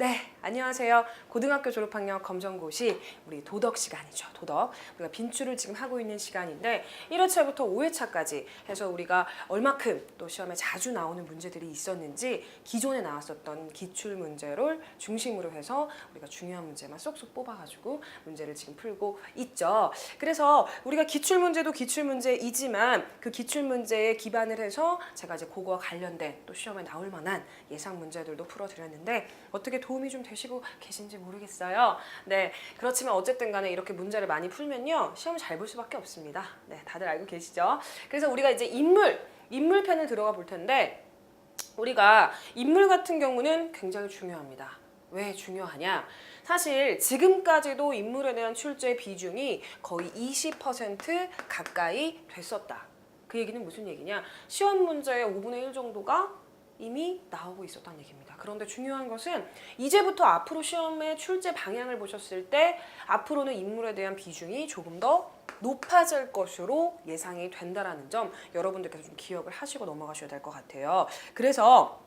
네, 안녕하세요. 고등학교 졸업학년 검정고시 우리 도덕 시간이죠. 도덕. 우리가 빈출을 지금 하고 있는 시간인데 1회차부터 5회차까지 해서 우리가 얼마큼 또 시험에 자주 나오는 문제들이 있었는지 기존에 나왔었던 기출 문제를 중심으로 해서 우리가 중요한 문제만 쏙쏙 뽑아가지고 문제를 지금 풀고 있죠. 그래서 우리가 기출 문제도 기출 문제이지만 그 기출 문제에 기반을 해서 제가 이제 그거와 관련된 또 시험에 나올 만한 예상 문제들도 풀어드렸는데 어떻게 도움이 좀 되시고 계신지 모르겠어요. 네, 그렇지만 어쨌든 간에 이렇게 문제를 많이 풀면요 시험 잘 볼 수밖에 없습니다. 네, 다들 알고 계시죠? 그래서 우리가 이제 인물편을 들어가 볼 텐데 우리가 인물 같은 경우는 굉장히 중요합니다. 왜 중요하냐? 사실 지금까지도 인물에 대한 출제 비중이 거의 20% 가까이 됐었다. 그 얘기는 무슨 얘기냐? 시험 문제의 5분의 1 정도가 이미 나오고 있었다는 얘기입니다. 그런데 중요한 것은 이제부터 앞으로 시험의 출제 방향을 보셨을 때 앞으로는 인물에 대한 비중이 조금 더 높아질 것으로 예상이 된다는 점 여러분들께서 좀 기억을 하시고 넘어가셔야 될 것 같아요. 그래서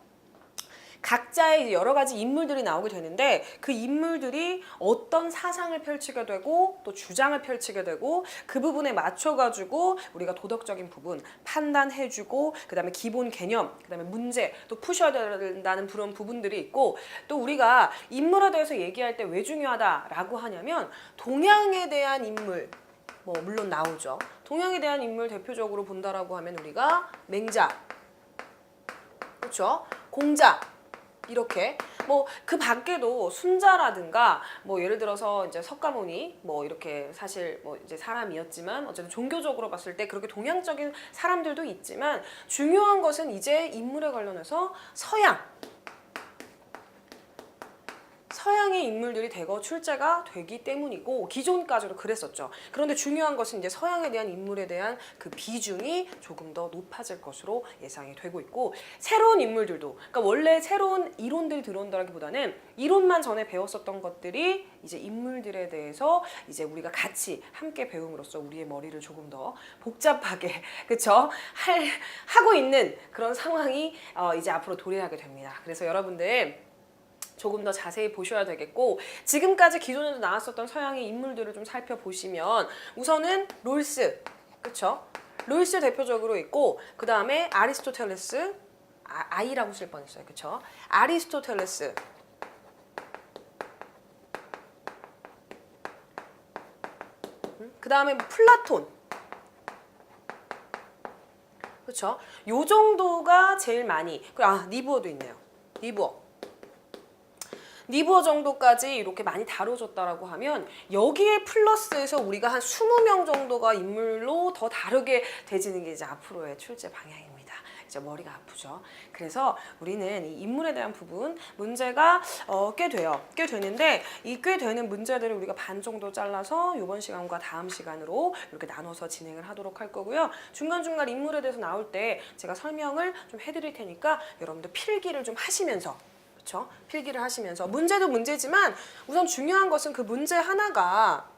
각자의 여러 가지 인물들이 나오게 되는데 그 인물들이 어떤 사상을 펼치게 되고 또 주장을 펼치게 되고 그 부분에 맞춰가지고 우리가 도덕적인 부분 판단해주고 그 다음에 기본 개념 그 다음에 문제 또 푸셔야 된다는 그런 부분들이 있고 또 우리가 인물에 대해서 얘기할 때 왜 중요하다라고 하냐면 동양에 대한 인물 뭐 물론 나오죠. 동양에 대한 인물 대표적으로 본다라고 하면 우리가 맹자 그렇죠? 공자 이렇게 뭐 그 밖에도 순자라든가 뭐 예를 들어서 이제 석가모니 뭐 이렇게 사실 뭐 이제 사람이었지만 어쨌든 종교적으로 봤을 때 그렇게 동양적인 사람들도 있지만 중요한 것은 이제 인물에 관련해서 서양의 인물들이 대거 출제가 되기 때문이고 기존까지도 그랬었죠. 그런데 중요한 것은 이제 서양에 대한 인물에 대한 그 비중이 조금 더 높아질 것으로 예상이 되고 있고 새로운 인물들도 그러니까 원래 새로운 이론들이 들어온다기보다는 이론만 전에 배웠었던 것들이 이제 인물들에 대해서 이제 우리가 같이 함께 배움으로써 우리의 머리를 조금 더 복잡하게 그쵸? 하고 있는 그런 상황이 이제 앞으로 도래하게 됩니다. 그래서 여러분들 조금 더 자세히 보셔야 되겠고 지금까지 기존에도 나왔었던 서양의 인물들을 좀 살펴보시면 우선은 롤스, 그쵸? 롤스 대표적으로 있고 그 다음에 아리스토텔레스, 아이라고 쓸 뻔했어요, 그쵸? 아리스토텔레스, 그 다음에 플라톤, 그쵸? 요 정도가 제일 많이, 니부어도 있네요. 니부어 정도까지 이렇게 많이 다뤄졌다라고 하면 여기에 플러스해서 우리가 한 20명 정도가 인물로 더 다르게 되지는 게 이제 앞으로의 출제 방향입니다. 이제 머리가 아프죠. 그래서 우리는 이 인물에 대한 부분 문제가 꽤 돼요. 꽤 되는데 이 꽤 되는 문제들을 우리가 반 정도 잘라서 이번 시간과 다음 시간으로 이렇게 나눠서 진행을 하도록 할 거고요. 중간중간 인물에 대해서 나올 때 제가 설명을 좀 해드릴 테니까 여러분들 필기를 좀 하시면서 필기를 하시면서 문제도 문제지만 우선 중요한 것은 그 문제 하나가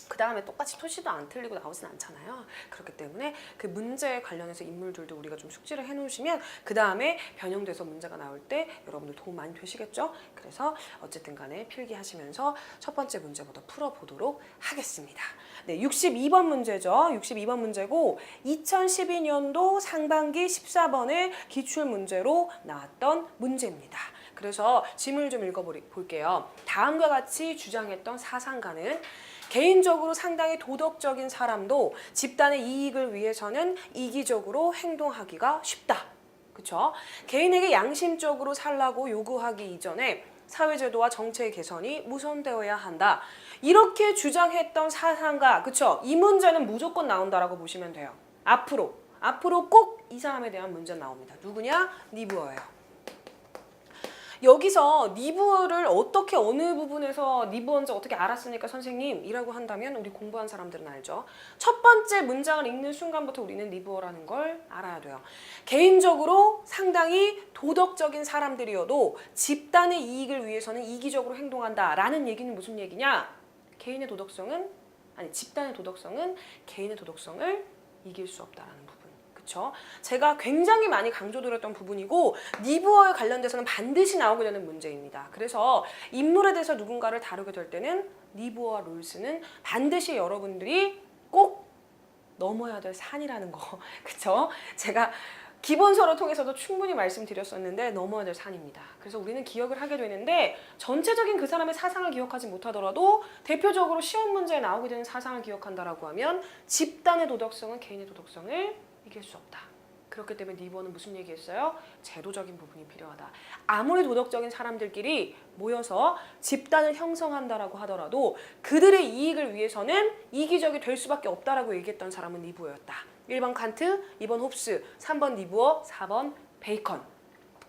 그 다음에 똑같이 토시도 안 틀리고 나오진 않잖아요. 그렇기 때문에 그 문제에 관련해서 인물들도 우리가 좀 숙지를 해놓으시면 그 다음에 변형돼서 문제가 나올 때 여러분들 도움 많이 되시겠죠? 그래서 어쨌든 간에 필기하시면서 첫 번째 문제부터 풀어보도록 하겠습니다. 네, 62번 문제죠. 62번 문제고 2012년도 상반기 14번의 기출문제로 나왔던 문제입니다. 그래서 지문을 좀 읽어볼게요. 다음과 같이 주장했던 사상가는 개인적으로 상당히 도덕적인 사람도 집단의 이익을 위해서는 이기적으로 행동하기가 쉽다. 그쵸? 개인에게 양심적으로 살라고 요구하기 이전에 사회제도와 정책 개선이 우선되어야 한다. 이렇게 주장했던 사상가, 그쵸? 이 문제는 무조건 나온다라고 보시면 돼요. 앞으로 꼭 이 사람에 대한 문제 나옵니다. 누구냐? 니부어예요. 여기서 니부어를 어떻게 어느 부분에서 니부어인지 어떻게 알았으니까 선생님이라고 한다면 우리 공부한 사람들은 알죠. 첫 번째 문장을 읽는 순간부터 우리는 니부어라는 걸 알아야 돼요. 개인적으로 상당히 도덕적인 사람들이어도 집단의 이익을 위해서는 이기적으로 행동한다라는 얘기는 무슨 얘기냐? 집단의 도덕성은 개인의 도덕성을 이길 수 없다라는 부분. 그렇죠? 제가 굉장히 많이 강조드렸던 부분이고 니부어에 관련돼서는 반드시 나오게 되는 문제입니다. 그래서 인물에 대해서 누군가를 다루게 될 때는 니부어와 롤스는 반드시 여러분들이 꼭 넘어야 될 산이라는 거. 그쵸? 제가 기본서를 통해서도 충분히 말씀드렸었는데 넘어야 될 산입니다. 그래서 우리는 기억을 하게 되는데 전체적인 그 사람의 사상을 기억하지 못하더라도 대표적으로 시험 문제에 나오게 되는 사상을 기억한다라고 하면 집단의 도덕성은 개인의 도덕성을 이길 수 없다. 그렇기 때문에 니부어는 무슨 얘기했어요? 제도적인 부분이 필요하다. 아무리 도덕적인 사람들끼리 모여서 집단을 형성한다라고 하더라도 그들의 이익을 위해서는 이기적이 될 수밖에 없다라고 얘기했던 사람은 니부어였다. 1번 칸트, 2번 홉스, 3번 니부어, 4번 베이컨.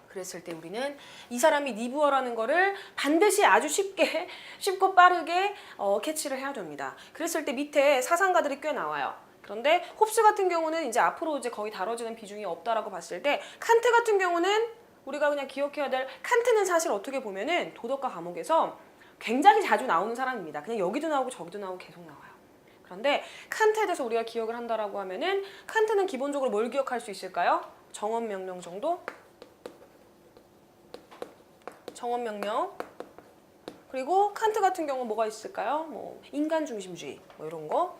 그랬을 때 우리는 이 사람이 니부어라는 거를 반드시 아주 쉽고 빠르게 캐치를 해야 됩니다. 그랬을 때 밑에 사상가들이 꽤 나와요. 그런데 홉스 같은 경우는 이제 앞으로 이제 거의 다뤄지는 비중이 없다라고 봤을 때 칸트 같은 경우는 우리가 그냥 기억해야 될 칸트는 사실 어떻게 보면은 도덕과 과목에서 굉장히 자주 나오는 사람입니다. 그냥 여기도 나오고 저기도 나오고 계속 나와요. 그런데 칸트에 대해서 우리가 기억을 한다라고 하면은 칸트는 기본적으로 뭘 기억할 수 있을까요? 정언명령 정도? 정언명령. 그리고 칸트 같은 경우 뭐가 있을까요? 뭐 인간 중심주의 뭐 이런 거.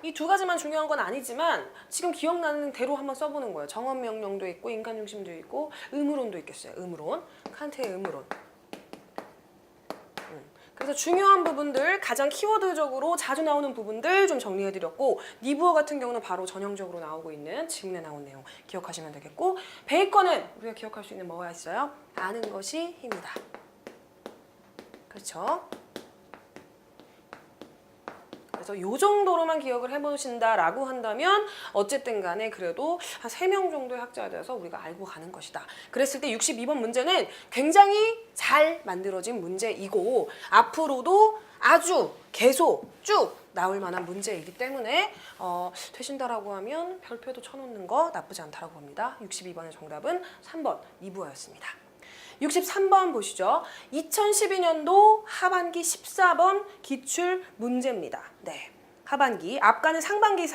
이 두 가지만 중요한 건 아니지만 지금 기억나는 대로 한번 써보는 거예요. 정언명령도 있고 인간중심도 있고 의무론도 있겠어요. 의무론. 칸트의 의무론. 그래서 중요한 부분들, 가장 키워드적으로 자주 나오는 부분들 좀 정리해드렸고 니부어 같은 경우는 바로 전형적으로 나오고 있는 지문에 나온 내용 기억하시면 되겠고 베이컨은 우리가 기억할 수 있는 뭐가 있어요? 아는 것이 힘이다. 그렇죠? 그래서 요 정도로만 기억을 해보신다라고 한다면 어쨌든 간에 그래도 한 3명 정도의 학자에 대해서 우리가 알고 가는 것이다. 그랬을 때 62번 문제는 굉장히 잘 만들어진 문제이고 앞으로도 아주 계속 쭉 나올 만한 문제이기 때문에 되신다라고 하면 별표도 쳐놓는 거 나쁘지 않다라고 봅니다. 62번의 정답은 3번 니부어였습니다. 63번 보시죠. 2012년도 하반기 14번 기출 문제입니다. 네. 하반기, 앞가는 상반기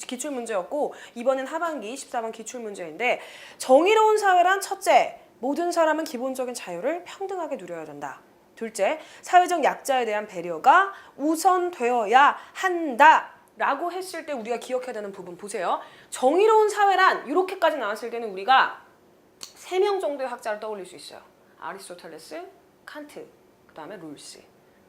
기출 문제였고 이번엔 하반기 14번 기출 문제인데 정의로운 사회란 첫째, 모든 사람은 기본적인 자유를 평등하게 누려야 된다. 둘째, 사회적 약자에 대한 배려가 우선되어야 한다. 라고 했을 때 우리가 기억해야 되는 부분 보세요. 정의로운 사회란 이렇게까지 나왔을 때는 우리가 3명 정도의 학자를 떠올릴 수 있어요. 아리스토텔레스, 칸트, 그 다음에 롤스.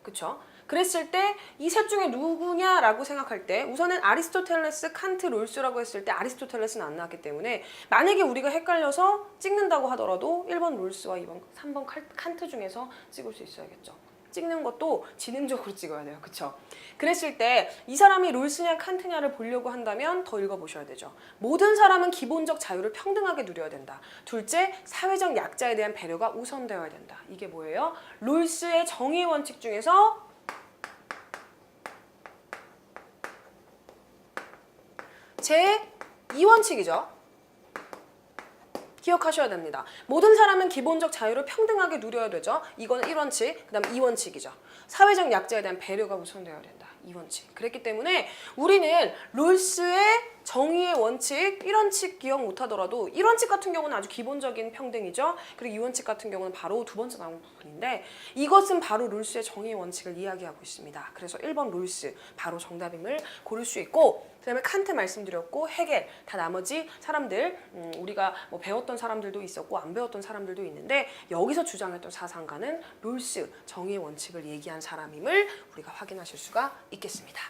그쵸? 그랬을 때 이 셋 중에 누구냐라고 생각할 때 우선은 아리스토텔레스, 칸트, 롤스라고 했을 때 아리스토텔레스는 안 나왔기 때문에 만약에 우리가 헷갈려서 찍는다고 하더라도 1번 롤스와 3번 칸트 중에서 찍을 수 있어야겠죠. 찍는 것도 지능적으로 찍어야 돼요. 그쵸? 그랬을 때 이 사람이 롤스냐 칸트냐를 보려고 한다면 더 읽어보셔야 되죠. 모든 사람은 기본적 자유를 평등하게 누려야 된다. 둘째, 사회적 약자에 대한 배려가 우선되어야 된다. 이게 뭐예요? 롤스의 정의 원칙 중에서 제 2원칙이죠. 기억하셔야 됩니다. 모든 사람은 기본적 자유를 평등하게 누려야 되죠. 이거는 1원칙, 그 다음 2원칙이죠. 사회적 약자에 대한 배려가 우선되어야 된다. 2원칙. 그랬기 때문에 우리는 롤스의 정의의 원칙, 1원칙 기억 못하더라도 1원칙 같은 경우는 아주 기본적인 평등이죠. 그리고 2원칙 같은 경우는 바로 두 번째 나온 부분인데 이것은 바로 롤스의 정의의 원칙을 이야기하고 있습니다. 그래서 1번 롤스 바로 정답임을 고를 수 있고 그 다음에 칸트 말씀드렸고 헤겔 다 나머지 사람들 우리가 뭐 배웠던 사람들도 있었고 안 배웠던 사람들도 있는데 여기서 주장했던 사상가는 롤스 정의의 원칙을 얘기한 사람임을 우리가 확인하실 수가 있겠습니다.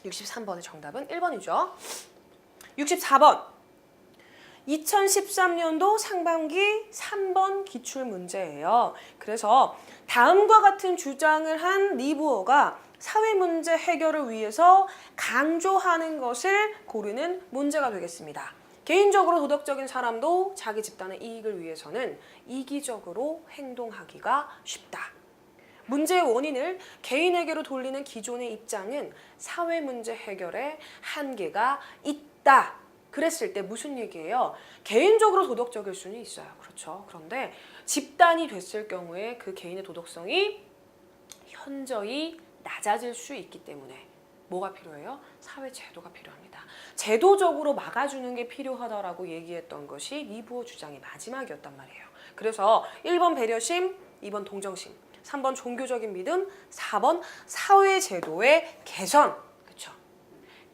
63번의 정답은 1번이죠. 64번 2013년도 상반기 3번 기출문제예요. 그래서 다음과 같은 주장을 한 니부어가 사회문제 해결을 위해서 강조하는 것을 고르는 문제가 되겠습니다. 개인적으로 도덕적인 사람도 자기 집단의 이익을 위해서는 이기적으로 행동하기가 쉽다. 문제의 원인을 개인에게로 돌리는 기존의 입장은 사회문제 해결에 한계가 있다. 그랬을 때 무슨 얘기예요? 개인적으로 도덕적일 수는 있어요. 그렇죠. 그런데 집단이 됐을 경우에 그 개인의 도덕성이 현저히 낮아질 수 있기 때문에 뭐가 필요해요? 사회 제도가 필요합니다. 제도적으로 막아주는 게 필요하다라고 얘기했던 것이 리부어 주장의 마지막이었단 말이에요. 그래서 1번 배려심, 2번 동정심, 3번 종교적인 믿음, 4번 사회 제도의 개선. 그렇죠?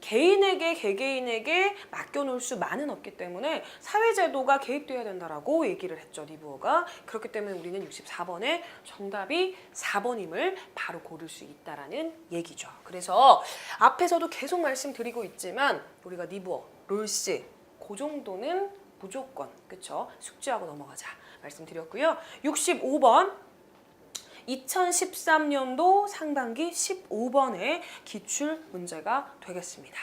개인에게 개개인에게 맡겨놓을 수만은 없기 때문에 사회 제도가 개입돼야 된다라고 얘기를 했죠. 리부어가. 그렇기 때문에 우리는 64번의 정답이 4번임을 바로 고를 수 있다라는 얘기죠. 그래서 앞에서도 계속 말씀드리고 있지만 우리가 리부어, 롤스 그 정도는 무조건 그렇죠? 숙지하고 넘어가자 말씀드렸고요. 65번 2013년도 상반기 15번의 기출 문제가 되겠습니다.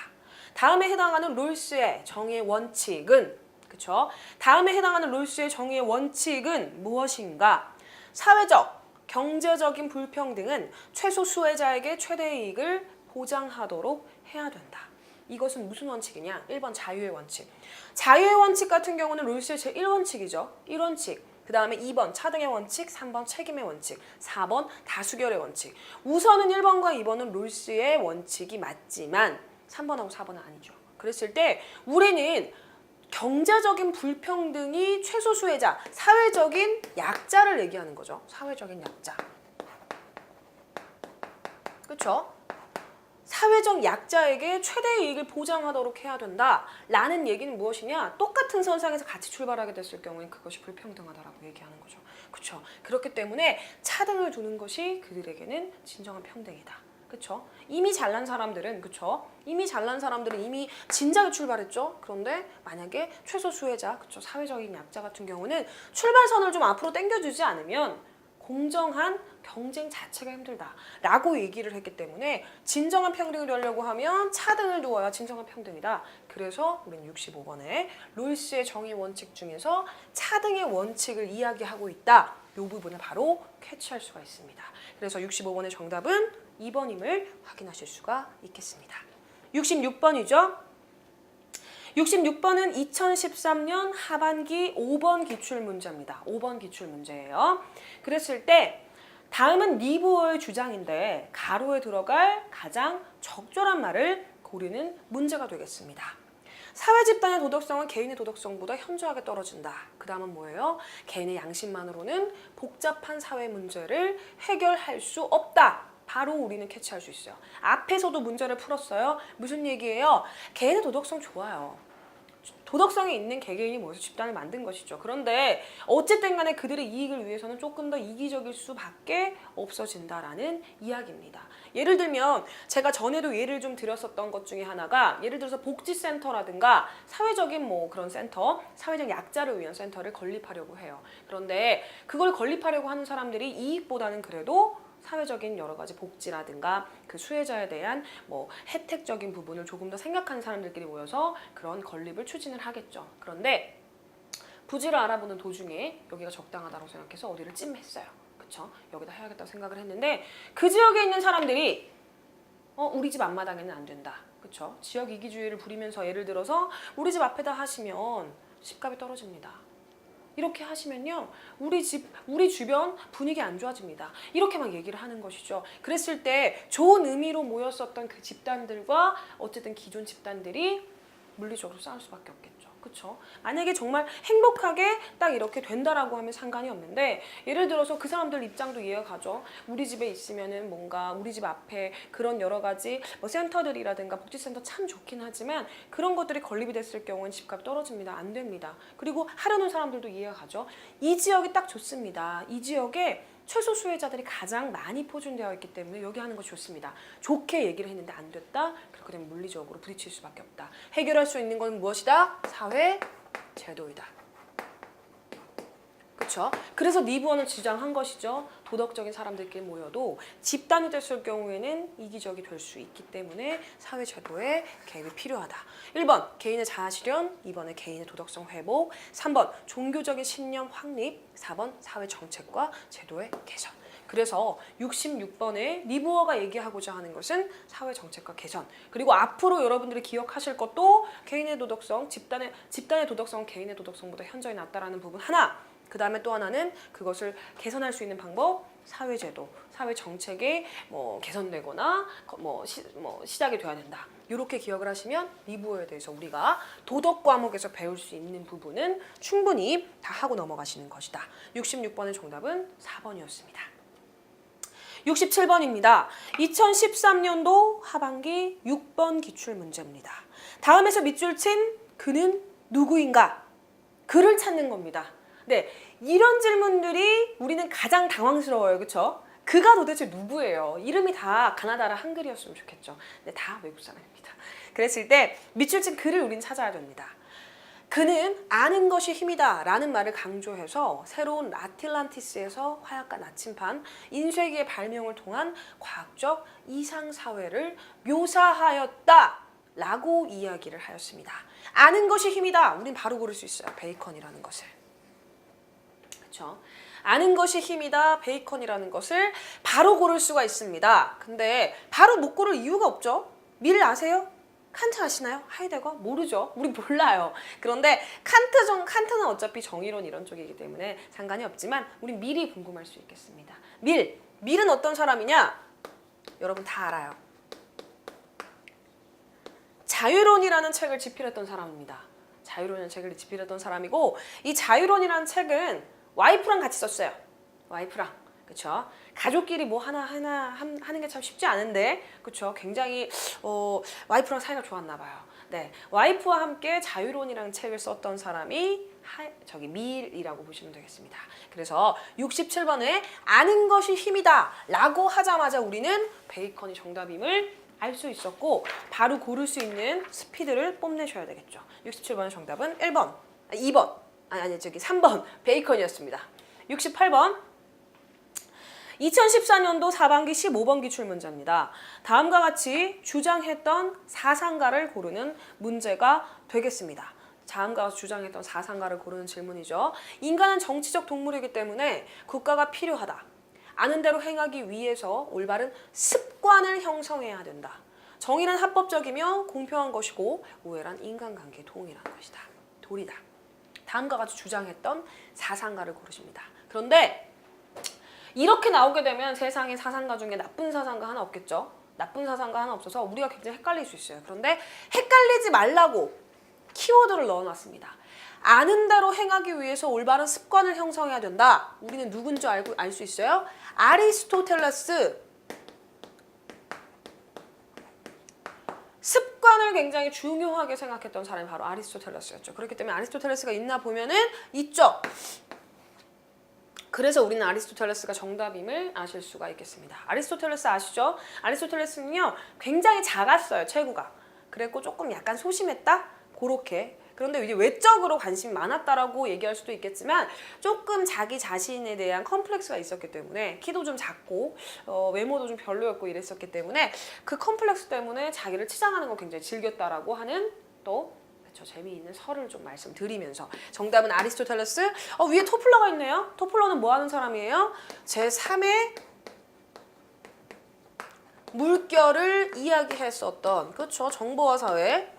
다음에 해당하는 롤스의 정의 원칙은 그렇죠? 다음에 해당하는 롤스의 정의 원칙은 무엇인가? 사회적, 경제적인 불평등은 최소 수혜자에게 최대 이익을 보장하도록 해야 된다. 이것은 무슨 원칙이냐? 1번 자유의 원칙. 자유의 원칙 같은 경우는 롤스의 제1원칙이죠. 1원칙. 그 다음에 2번 차등의 원칙, 3번 책임의 원칙, 4번 다수결의 원칙. 우선은 1번과 2번은 롤스의 원칙이 맞지만 3번하고 4번은 아니죠. 그랬을 때 우리는 경제적인 불평등이 최소 수혜자, 사회적인 약자를 얘기하는 거죠. 사회적인 약자. 그렇죠? 사회적 약자에게 최대 이익을 보장하도록 해야 된다라는 얘기는 무엇이냐? 똑같은 선상에서 같이 출발하게 됐을 경우에 그것이 불평등하다라고 얘기하는 거죠. 그렇죠? 그렇기 때문에 차등을 두는 것이 그들에게는 진정한 평등이다. 그렇죠? 이미 잘난 사람들은 그렇죠? 이미 잘난 사람들은 이미 진작에 출발했죠. 그런데 만약에 최소 수혜자, 그렇죠? 사회적인 약자 같은 경우는 출발선을 좀 앞으로 당겨주지 않으면 공정한 경쟁 자체가 힘들다라고 얘기를 했기 때문에 진정한 평등을 하려고 하면 차등을 두어야 진정한 평등이다. 그래서 우리는 65번에 롤스의 정의 원칙 중에서 차등의 원칙을 이야기하고 있다. 이 부분을 바로 캐치할 수가 있습니다. 그래서 65번의 정답은 2번임을 확인하실 수가 있겠습니다. 66번이죠. 66번은 2013년 하반기 5번 기출문제입니다. 5번 기출문제예요. 그랬을 때 다음은 리부어의 주장인데 가로에 들어갈 가장 적절한 말을 고르는 문제가 되겠습니다. 사회 집단의 도덕성은 개인의 도덕성보다 현저하게 떨어진다. 그 다음은 뭐예요? 개인의 양심만으로는 복잡한 사회 문제를 해결할 수 없다. 바로 우리는 캐치할 수 있어요. 앞에서도 문제를 풀었어요. 무슨 얘기예요? 개인의 도덕성 좋아요. 도덕성이 있는 개개인이 모여서 집단을 만든 것이죠. 그런데 어쨌든 간에 그들의 이익을 위해서는 조금 더 이기적일 수밖에 없어진다라는 이야기입니다. 예를 들면 제가 전에도 예를 좀 드렸었던 것 중에 하나가 예를 들어서 복지센터라든가 사회적인 뭐 그런 센터, 사회적 약자를 위한 센터를 건립하려고 해요. 그런데 그걸 건립하려고 하는 사람들이 이익보다는 그래도 사회적인 여러 가지 복지라든가 그 수혜자에 대한 뭐 혜택적인 부분을 조금 더 생각하는 사람들끼리 모여서 그런 건립을 추진을 하겠죠. 그런데 부지를 알아보는 도중에 여기가 적당하다고 생각해서 어디를 찜했어요. 그쵸? 여기다 해야겠다고 생각을 했는데 그 지역에 있는 사람들이 우리 집 앞마당에는 안 된다. 그쵸? 지역 이기주의를 부리면서 예를 들어서 우리 집 앞에다 하시면 집값이 떨어집니다. 이렇게 하시면요 우리 주변 분위기 안 좋아집니다. 이렇게 막 얘기를 하는 것이죠. 그랬을 때 좋은 의미로 모였었던 그 집단들과 어쨌든 기존 집단들이 물리적으로 싸울 수밖에 없겠죠. 그렇죠? 만약에 정말 행복하게 딱 이렇게 된다라고 하면 상관이 없는데 예를 들어서 그 사람들 입장도 이해가 가죠. 우리 집에 있으면은 뭔가 우리 집 앞에 그런 여러 가지 뭐 센터들이라든가 복지센터 참 좋긴 하지만 그런 것들이 건립이 됐을 경우는 집값 떨어집니다. 안 됩니다. 그리고 하려는 사람들도 이해가 가죠. 이 지역이 딱 좋습니다. 이 지역에 최소 수혜자들이 가장 많이 포진되어 있기 때문에 여기 하는 거 좋습니다. 좋게 얘기를 했는데 안 됐다? 그렇게 되면 물리적으로 부딪힐 수밖에 없다. 해결할 수 있는 건 무엇이다? 사회 제도이다. 그렇죠? 그래서 리부어는 주장한 것이죠. 도덕적인 사람들끼리 모여도 집단이 됐을 경우에는 이기적이 될 수 있기 때문에 사회 제도의 개입이 필요하다. 1번 개인의 자아 실현, 2번은 개인의 도덕성 회복, 3번 종교적인 신념 확립, 4번 사회 정책과 제도의 개선. 그래서 66번에 리부어가 얘기하고자 하는 것은 사회 정책과 개선. 그리고 앞으로 여러분들이 기억하실 것도 개인의 도덕성, 집단의 도덕성, 개인의 도덕성보다 현저히 낮다라는 부분 하나. 그 다음에 또 하나는 그것을 개선할 수 있는 방법, 사회제도, 사회정책이 뭐 개선되거나 시작이 돼야 된다. 이렇게 기억을 하시면 리부어에 대해서 우리가 도덕 과목에서 배울 수 있는 부분은 충분히 다 하고 넘어가시는 것이다. 66번의 정답은 4번이었습니다. 67번입니다. 2013년도 하반기 6번 기출문제입니다. 다음에서 밑줄 친 그는 누구인가? 그를 찾는 겁니다. 네, 이런 질문들이 우리는 가장 당황스러워요. 그렇죠? 그가 도대체 누구예요? 이름이 다 가나다라 한글이었으면 좋겠죠. 근데 다 외국 사람입니다. 그랬을 때 밑줄 친 그를 우리는 찾아야 됩니다. 그는 아는 것이 힘이다 라는 말을 강조해서 새로운 아틀란티스에서 화약과 나침반, 인쇄기의 발명을 통한 과학적 이상사회를 묘사하였다 라고 이야기를 하였습니다. 아는 것이 힘이다. 우린 바로 고를 수 있어요. 베이컨이라는 것을. 그렇죠? 아는 것이 힘이다. 베이컨이라는 것을 바로 고를 수가 있습니다. 근데 바로 못 고를 이유가 없죠. 밀 아세요? 칸트 아시나요? 하이데거? 모르죠. 우리 몰라요. 그런데 칸트는 어차피 정의론 이런 쪽이기 때문에 상관이 없지만 우린 밀이 궁금할 수 있겠습니다. 밀은 어떤 사람이냐? 여러분 다 알아요. 자유론이라는 책을 집필했던 사람입니다. 자유론이라는 책을 집필했던 사람이고 이 자유론이라는 책은 와이프랑 같이 썼어요. 와이프랑. 그렇죠? 가족끼리 뭐 하나 하는 게 참 쉽지 않은데, 그렇죠? 굉장히 와이프랑 사이가 좋았나 봐요. 네, 와이프와 함께 자유론이라는 책을 썼던 사람이 밀이라고 보시면 되겠습니다. 그래서 67번에 아는 것이 힘이다 라고 하자마자 우리는 베이컨이 정답임을 알 수 있었고 바로 고를 수 있는 스피드를 뽐내셔야 되겠죠. 67번의 정답은 3번 베이컨이었습니다. 68번 2014년도 4반기 15번 기출문제입니다. 다음과 같이 주장했던 사상가를 고르는 문제가 되겠습니다. 다음과 같이 주장했던 사상가를 고르는 질문이죠. 인간은 정치적 동물이기 때문에 국가가 필요하다. 아는 대로 행하기 위해서 올바른 습관을 형성해야 된다. 정의는 합법적이며 공평한 것이고 우애란 인간관계의 도움이라는 것이다. 도리다. 다음과 같이 주장했던 사상가를 고르십니다. 그런데 이렇게 나오게 되면 세상에 사상가 중에 나쁜 사상가 하나 없겠죠? 나쁜 사상가 하나 없어서 우리가 굉장히 헷갈릴 수 있어요. 그런데 헷갈리지 말라고 키워드를 넣어놨습니다. 아는 대로 행하기 위해서 올바른 습관을 형성해야 된다. 우리는 누군지 알 수 있어요? 아리스토텔레스. 습관을 굉장히 중요하게 생각했던 사람이 바로 아리스토텔레스였죠. 그렇기 때문에 아리스토텔레스가 있나 보면은 있죠. 그래서 우리는 아리스토텔레스가 정답임을 아실 수가 있겠습니다. 아리스토텔레스 아시죠? 아리스토텔레스는요 굉장히 작았어요. 체구가. 그랬고 조금 약간 소심했다? 그렇게. 그런데 이제 외적으로 관심이 많았다라고 얘기할 수도 있겠지만 조금 자기 자신에 대한 컴플렉스가 있었기 때문에 키도 좀 작고 외모도 좀 별로였고 이랬었기 때문에 그 컴플렉스 때문에 자기를 치장하는 걸 굉장히 즐겼다라고 하는 또 재미있는 설을 좀 말씀드리면서 정답은 아리스토텔레스. 위에 토플러가 있네요. 토플러는 뭐 하는 사람이에요? 제3의 물결을 이야기했었던, 그렇죠, 정보화 사회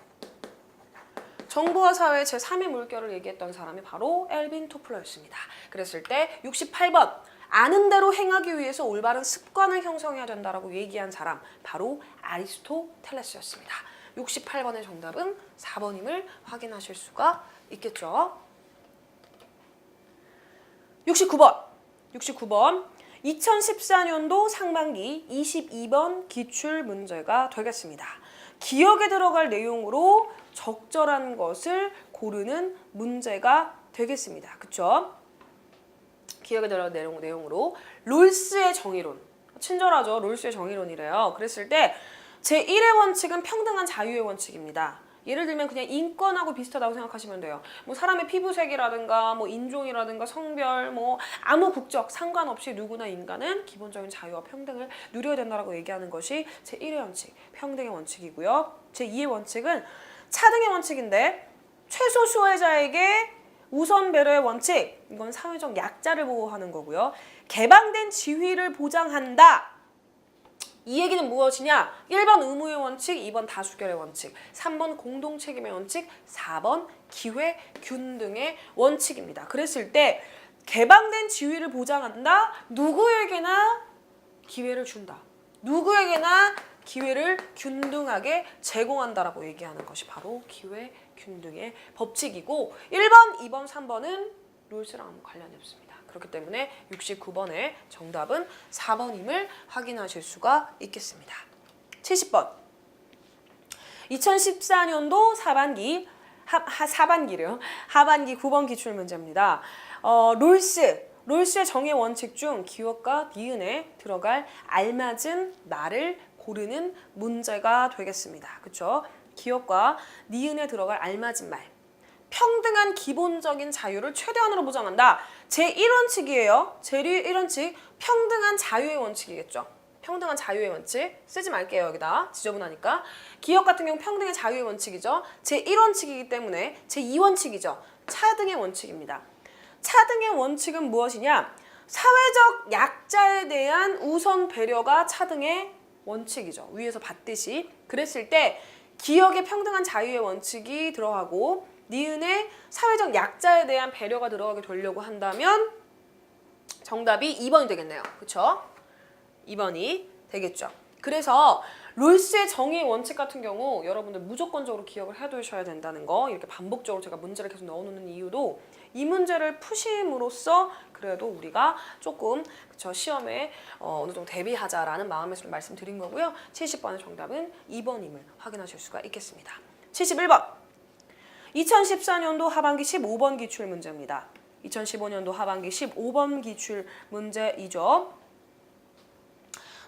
제3의 물결을 얘기했던 사람이 바로 엘빈 토플러였습니다. 그랬을 때 68번 아는 대로 행하기 위해서 올바른 습관을 형성해야 된다라고 얘기한 사람 바로 아리스토텔레스였습니다. 68번의 정답은 4번임을 확인하실 수가 있겠죠. 69번 2014년도 상반기 22번 기출 문제가 되겠습니다. 기억에 들어갈 내용으로 적절한 것을 고르는 문제가 되겠습니다. 그쵸? 기억에 들어갈 내용으로 롤스의 정의론. 친절하죠? 롤스의 정의론이래요. 그랬을 때 제1의 원칙은 평등한 자유의 원칙입니다. 예를 들면 그냥 인권하고 비슷하다고 생각하시면 돼요. 뭐 사람의 피부색이라든가 뭐 인종이라든가 성별 뭐 아무 국적 상관없이 누구나 인간은 기본적인 자유와 평등을 누려야 된다라고 얘기하는 것이 제1의 원칙, 평등의 원칙이고요. 제2의 원칙은 차등의 원칙인데 최소 수혜자에게 우선 배려의 원칙, 이건 사회적 약자를 보호하는 거고요. 개방된 지위를 보장한다. 이 얘기는 무엇이냐? 1번 의무의 원칙, 2번 다수결의 원칙, 3번 공동책임의 원칙, 4번 기회 균등의 원칙입니다. 그랬을 때 개방된 지위를 보장한다. 누구에게나 기회를 준다. 누구에게나 기회를 균등하게 제공한다라고 얘기하는 것이 바로 기회 균등의 법칙이고 1번, 2번, 3번은 룰스랑 아무 관련이 없습니다. 그렇기 때문에 69번의 정답은 4번임을 확인하실 수가 있겠습니다. 70번 2014년도 하반기 9번 기출문제입니다. 롤스의 정의 원칙 중 기업과 니은에 들어갈 알맞은 말을 고르는 문제가 되겠습니다. 그렇죠? 기업과 니은에 들어갈 알맞은 말. 평등한 기본적인 자유를 최대한으로 보장한다. 제1원칙이에요. 제1원칙 평등한 자유의 원칙이겠죠. 평등한 자유의 원칙 쓰지 말게요. 여기다 지저분하니까. 기업 같은 경우 평등의 자유의 원칙이죠. 제1원칙이기 때문에 제2원칙이죠. 차등의 원칙입니다. 차등의 원칙은 무엇이냐? 사회적 약자에 대한 우선 배려가 차등의 원칙이죠. 위에서 봤듯이. 그랬을 때 기업의 평등한 자유의 원칙이 들어가고 니은의 사회적 약자에 대한 배려가 들어가게 되려고 한다면 정답이 2번이 되겠네요. 그렇죠? 2번이 되겠죠. 그래서 롤스의 정의 원칙 같은 경우 여러분들 무조건적으로 기억을 해두셔야 된다는 거, 이렇게 반복적으로 제가 문제를 계속 넣어놓는 이유도 이 문제를 푸심으로써 그래도 우리가 조금 그쵸, 시험에 어느 정도 대비하자라는 마음에서 말씀드린 거고요. 70번의 정답은 2번임을 확인하실 수가 있겠습니다. 71번 2014년도 하반기 15번 기출 문제입니다. 2015년도 하반기 15번 기출 문제이죠.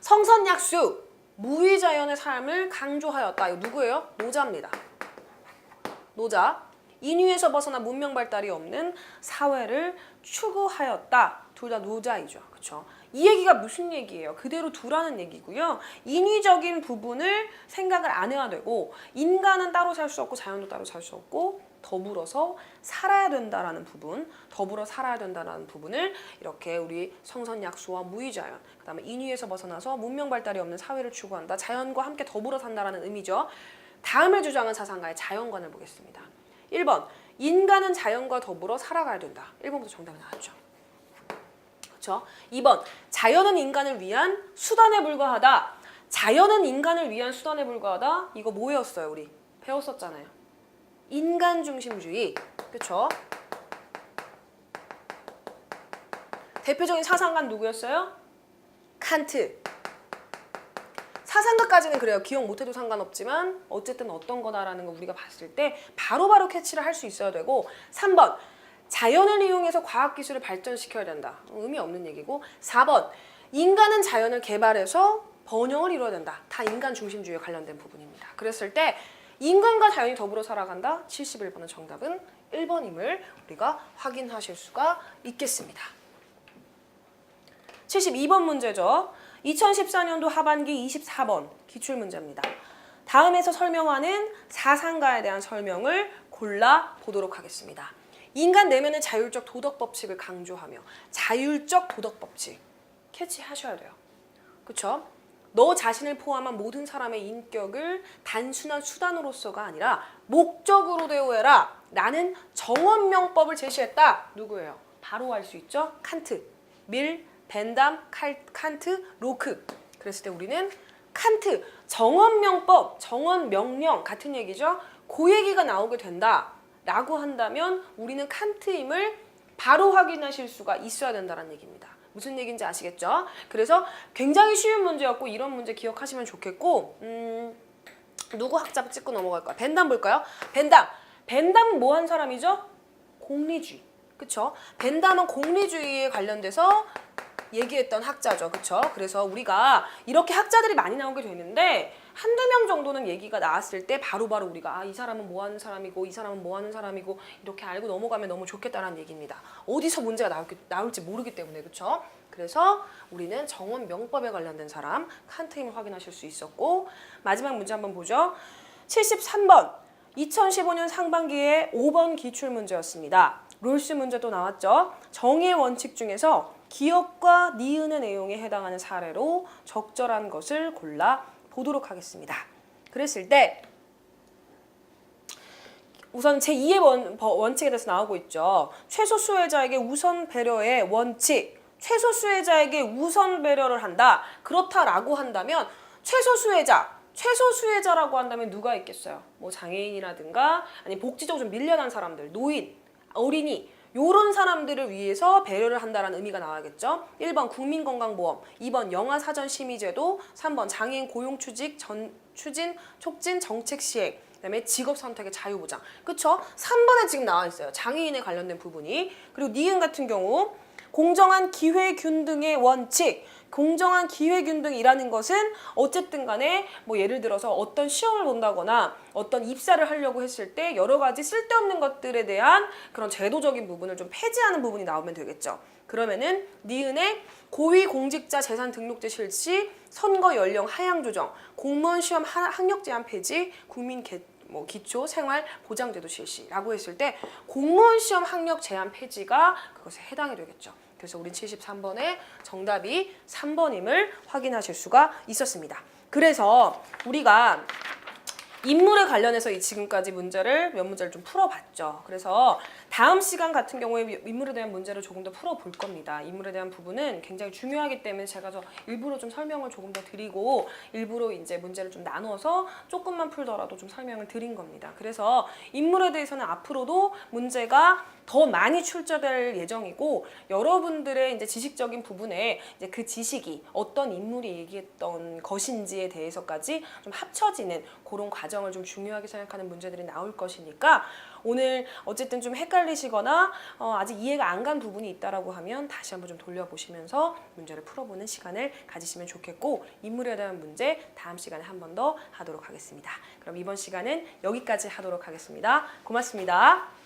성선약수, 무위자연의 삶을 강조하였다. 이거 누구예요? 노자입니다. 노자. 인위에서 벗어나 문명 발달이 없는 사회를 추구하였다. 둘 다 노자이죠. 그렇죠? 이 얘기가 무슨 얘기예요? 그대로 두라는 얘기고요. 인위적인 부분을 생각을 안 해야 되고 인간은 따로 살 수 없고 자연도 따로 살 수 없고 더불어서 살아야 된다라는 부분, 더불어 살아야 된다라는 부분을 이렇게 우리 성선약수와 무위자연, 그다음에 인위에서 벗어나서 문명 발달이 없는 사회를 추구한다. 자연과 함께 더불어 산다라는 의미죠. 다음을 주장한 사상가의 자연관을 보겠습니다. 1번, 인간은 자연과 더불어 살아가야 된다. 1번부터 정답이 나왔죠. 그렇죠? 2번, 자연은 인간을 위한 수단에 불과하다. 자연은 인간을 위한 수단에 불과하다. 이거 뭐였어요? 우리 배웠었잖아요. 인간 중심주의. 그렇죠? 대표적인 사상가는 누구였어요? 칸트. 사상가까지는 그래요. 기억 못해도 상관없지만 어쨌든 어떤 거다라는 거 우리가 봤을 때 바로바로 캐치를 할 수 있어야 되고 3번, 자연을 이용해서 과학기술을 발전시켜야 된다. 의미 없는 얘기고 4번, 인간은 자연을 개발해서 번영을 이뤄야 된다. 다 인간 중심주의에 관련된 부분입니다. 그랬을 때 인간과 자연이 더불어 살아간다. 71번의 정답은 1번임을 우리가 확인하실 수가 있겠습니다. 72번 문제죠. 2014년도 하반기 24번 기출문제입니다. 다음에서 설명하는 사상가에 대한 설명을 골라 보도록 하겠습니다. 인간 내면의 자율적 도덕 법칙을 강조하며 자율적 도덕 법칙 캐치하셔야 돼요. 그렇죠? 너 자신을 포함한 모든 사람의 인격을 단순한 수단으로서가 아니라 목적으로 대우해라. 나는 정원명법을 제시했다. 누구예요? 바로 알 수 있죠? 칸트, 밀, 벤담, 칸트, 로크. 그랬을 때 우리는 칸트, 정원명법, 정원명령 같은 얘기죠. 그 얘기가 나오게 된다. 라고 한다면 우리는 칸트임을 바로 확인하실 수가 있어야 된다는 얘기입니다. 무슨 얘기인지 아시겠죠? 그래서 굉장히 쉬운 문제였고 이런 문제 기억하시면 좋겠고 누구 학자 찍고 넘어갈까요? 벤담 볼까요? 벤담 뭐 한 사람이죠? 공리주의. 그쵸? 벤담은 공리주의에 관련돼서 얘기했던 학자죠. 그쵸? 그래서 우리가 이렇게 학자들이 많이 나오게 되는데 한두 명 정도는 얘기가 나왔을 때 바로바로 우리가 이 사람은 뭐 하는 사람이고 이 사람은 뭐 하는 사람이고 이렇게 알고 넘어가면 너무 좋겠다는 얘기입니다. 어디서 문제가 나올지 모르기 때문에. 그쵸? 그래서 우리는 정원명법에 관련된 사람 칸트임을 확인하실 수 있었고 마지막 문제 한번 보죠. 73번 2015년 상반기에 5번 기출문제였습니다. 롤스 문제도 나왔죠. 정의의 원칙 중에서 기업과 니은의 내용에 해당하는 사례로 적절한 것을 골라 보도록 하겠습니다. 그랬을 때 우선 제2의 원칙에 대해서 나오고 있죠. 최소 수혜자에게 우선 배려의 원칙. 최소 수혜자에게 우선 배려를 한다. 그렇다라고 한다면 최소 수혜자라고 한다면 누가 있겠어요? 뭐 장애인이라든가 아니 복지적으로 좀 밀려난 사람들, 노인, 어린이 요런 사람들을 위해서 배려를 한다라는 의미가 나와야겠죠. 1번 국민건강보험, 2번 영아사전심의제도, 3번 장애인 고용추진 촉진 정책 시행, 그다음에 직업 선택의 자유보장. 그쵸? 3번에 지금 나와 있어요. 장애인에 관련된 부분이. 그리고 니은 같은 경우 공정한 기회균등의 원칙. 공정한 기회균등이라는 것은 어쨌든 간에 뭐 예를 들어서 어떤 시험을 본다거나 어떤 입사를 하려고 했을 때 여러 가지 쓸데없는 것들에 대한 그런 제도적인 부분을 좀 폐지하는 부분이 나오면 되겠죠. 그러면은 니은의 고위공직자 재산등록제 실시, 선거 연령 하향 조정, 공무원 시험 학력 제한 폐지, 기초 생활 보장제도 실시라고 했을 때 공무원 시험 학력 제한 폐지가 그것에 해당이 되겠죠. 그래서 우린 73번의 정답이 3번임을 확인하실 수가 있었습니다. 그래서 우리가 인물에 관련해서 이 지금까지 몇 문제를 좀 풀어봤죠. 그래서 다음 시간 같은 경우에 인물에 대한 문제를 조금 더 풀어볼 겁니다. 인물에 대한 부분은 굉장히 중요하기 때문에 제가 일부러 좀 설명을 조금 더 드리고 일부러 이제 문제를 좀 나눠서 조금만 풀더라도 좀 설명을 드린 겁니다. 그래서 인물에 대해서는 앞으로도 문제가 더 많이 출제될 예정이고 여러분들의 이제 지식적인 부분에 이제 그 지식이 어떤 인물이 얘기했던 것인지에 대해서까지 좀 합쳐지는 그런 과정을 좀 중요하게 생각하는 문제들이 나올 것이니까 오늘 어쨌든 좀 헷갈리시거나 아직 이해가 안 간 부분이 있다라고 하면 다시 한번 좀 돌려보시면서 문제를 풀어보는 시간을 가지시면 좋겠고 인물에 대한 문제 다음 시간에 한 번 더 하도록 하겠습니다. 그럼 이번 시간은 여기까지 하도록 하겠습니다. 고맙습니다.